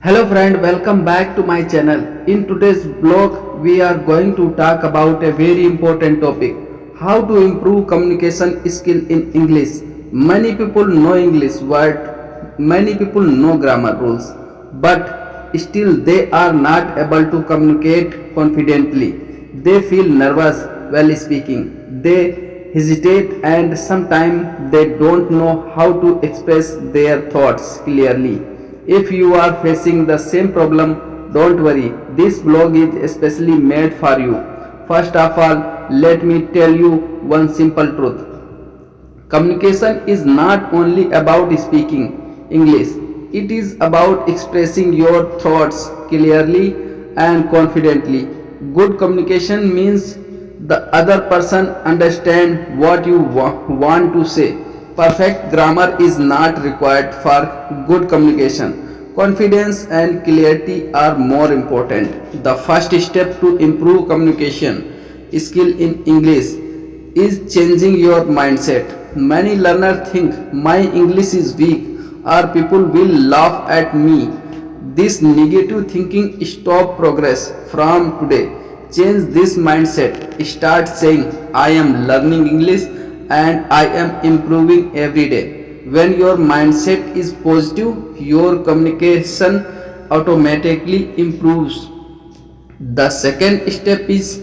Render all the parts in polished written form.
Hello friend, welcome back to my channel. In today's blog, we are going to talk about a very important topic, how to improve communication skill in English. Many people know English but many people know grammar rules, but still they are not able to communicate confidently. They feel nervous while speaking. They hesitate and sometimes they don't know how to express their thoughts clearly. If you are facing the same problem, don't worry. This blog is especially made for you. First of all, let me tell you one simple truth. Communication is not only about speaking English, it is about expressing your thoughts clearly and confidently. Good communication means the other person understand what you want to say. Perfect grammar is not required for good communication. Confidence and clarity are more important. The first step to improve communication skill in English is changing your mindset. Many learners think my English is weak or people will laugh at me. This negative thinking stop progress from today. Change this mindset. Start saying I am learning English and I am improving every day. When your mindset is positive, your communication automatically improves. The second step is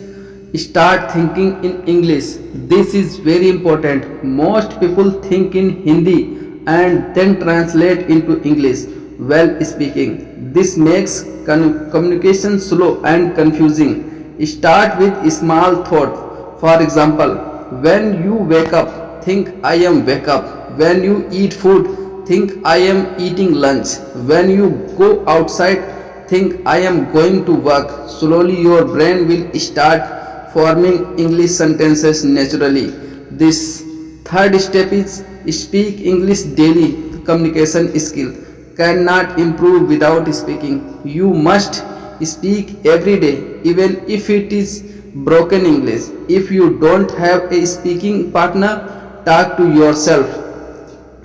start thinking in English. This is very important. Most people think in Hindi and then translate into English while speaking. This makes communication slow and confusing. Start with small thought. For example, when you wake up, think I am wake up. When you eat food, think I am eating lunch. When you go outside, think I am going to work. Slowly your brain will start forming English sentences naturally. This third step is speak English daily. Communication skill cannot improve without speaking. You must speak every day, even if it is broken English. If you don't have a speaking partner, talk to yourself.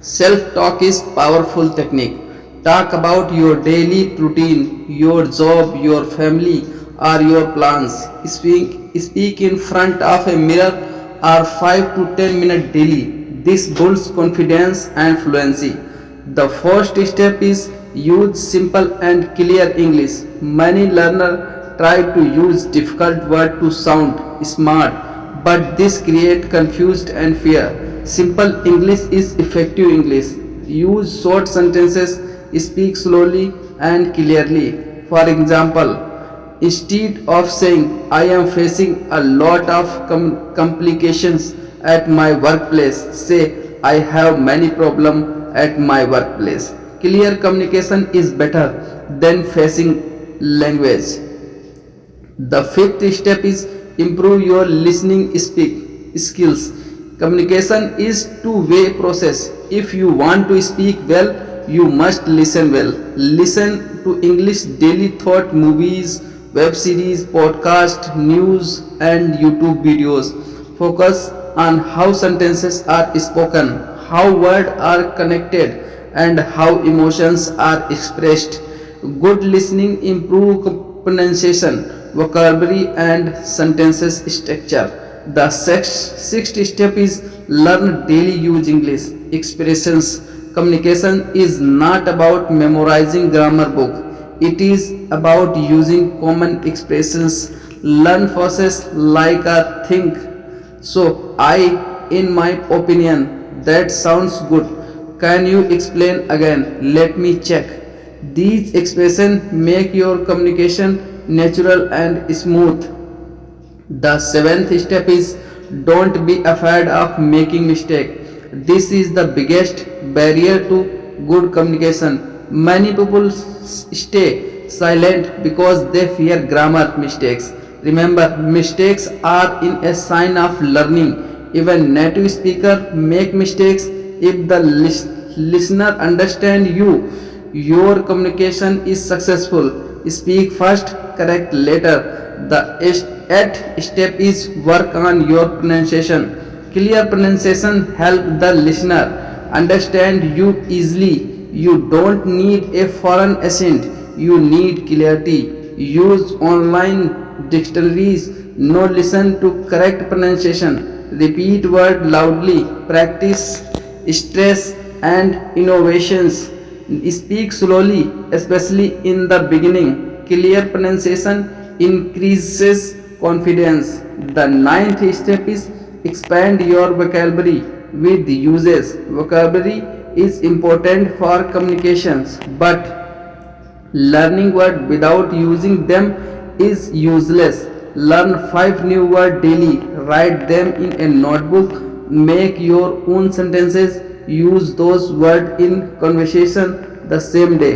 Self-talk is powerful technique. Talk about your daily routine, your job, your family, or your plans. Speak in front of a mirror or 5 to 10 minutes daily. This builds confidence and fluency. The first step is use simple and clear English. Many learners try to use difficult words to sound smart, but this creates confusion and fear. Simple English is effective English. Use short sentences, speak slowly and clearly. For example, instead of saying I am facing a lot of complications at my workplace, say I have many problems at my workplace. Clear communication is better than facing language. The fifth step is improve your listening speak skills. Communication is two-way process. If you want to speak well, you must listen well. Listen to English daily thought movies, web series, podcast, news and YouTube videos. Focus on how sentences are spoken, how words are connected and how emotions are expressed. Good listening improve pronunciation, vocabulary and sentences structure. The sixth step is learn daily use English expressions. Communication is not about memorizing grammar book. It is about using common expressions. Learn phrases like a think. So in my opinion, that sounds good. Can you explain again? Let me check. These expressions make your communication natural and smooth. The seventh step is don't be afraid of making mistake. This is the biggest barrier to good communication. Many people stay silent because they fear grammar mistakes. Remember, mistakes are in a sign of learning. Even native speaker make mistakes. If the listener understand you, your communication is successful. Speak first, correct later. The eighth step is work on your pronunciation. Clear pronunciation help the listener understand you easily. You don't need a foreign accent. you need clarity. Use online dictionaries. No listen to correct pronunciation. Repeat word loudly. Practice stress and innovations. Speak slowly, especially in the beginning. Clear pronunciation increases confidence. The ninth step is expand your vocabulary with uses. Vocabulary is important for communications, but learning words without using them is useless. Learn 5 new words daily. Write them in a notebook. Make your own sentences. Use those words in conversation the same day.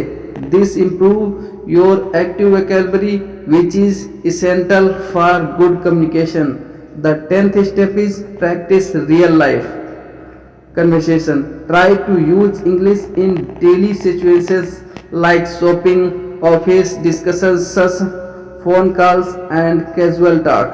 This improves your active vocabulary, which is essential for good communication. The 10th step is practice real life conversation. Try to use English in daily situations like shopping, office discussions, phone calls, and casual talk.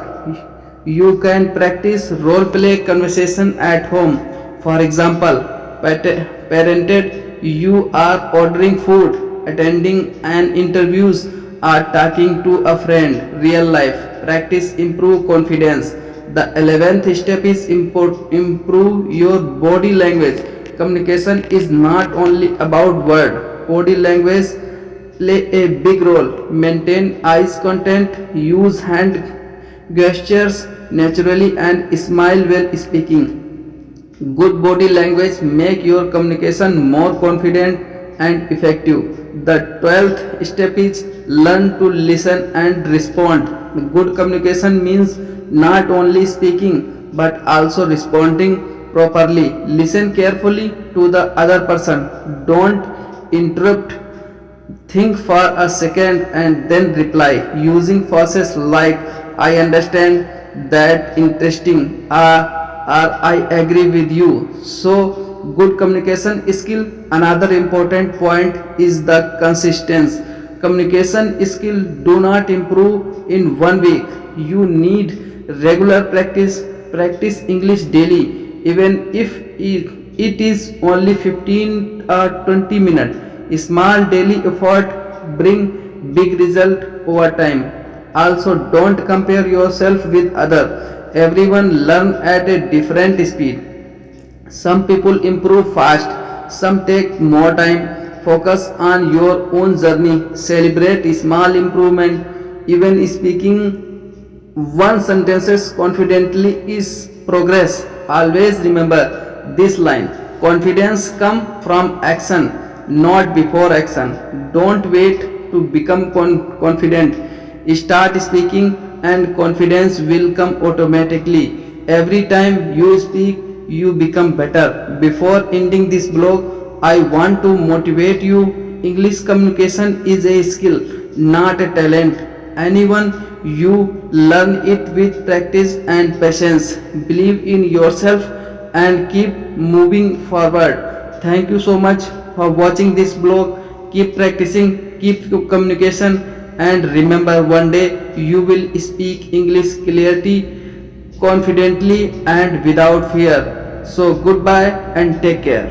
You can practice role play conversation at home. For example, parented, you are ordering food, attending an interviews, or talking to a friend. Real life practice improve confidence. The 11th step is improve your body language. Communication is not only about word. Body language play a big role. Maintain eyes contact, use hand gestures naturally and smile while speaking. Good body language make your communication more confident and effective. The 12th step is learn to listen and respond. Good communication means not only speaking but also responding properly. Listen carefully to the other person. Don't interrupt. Think for a second and then reply using phrases like I understand, that interesting, or I agree with you. So, good communication skill. Another important point is the consistency. Communication skill do not improve in one week. You need regular practice. Practice English daily, even if it is only 15 or 20 minutes. Small daily effort bring big result over time. Also, don't compare yourself with other. Everyone learn at a different speed. Some people improve fast, some take more time. Focus on your own journey. Celebrate small improvement. Even speaking one sentences confidently is progress. Always remember this line. Confidence comes from action, not before action. Don't wait to become confident. Start speaking and confidence will come automatically. Every time you speak, you become better. Before ending this blog, I want to motivate you. English communication is a skill, not a talent. Anyone you learn it with practice and patience. Believe in yourself and keep moving forward. Thank you so much for watching this blog. Keep practicing, keep communication, and remember one day you will speak English clearly, confidently, and without fear. So, goodbye and take care.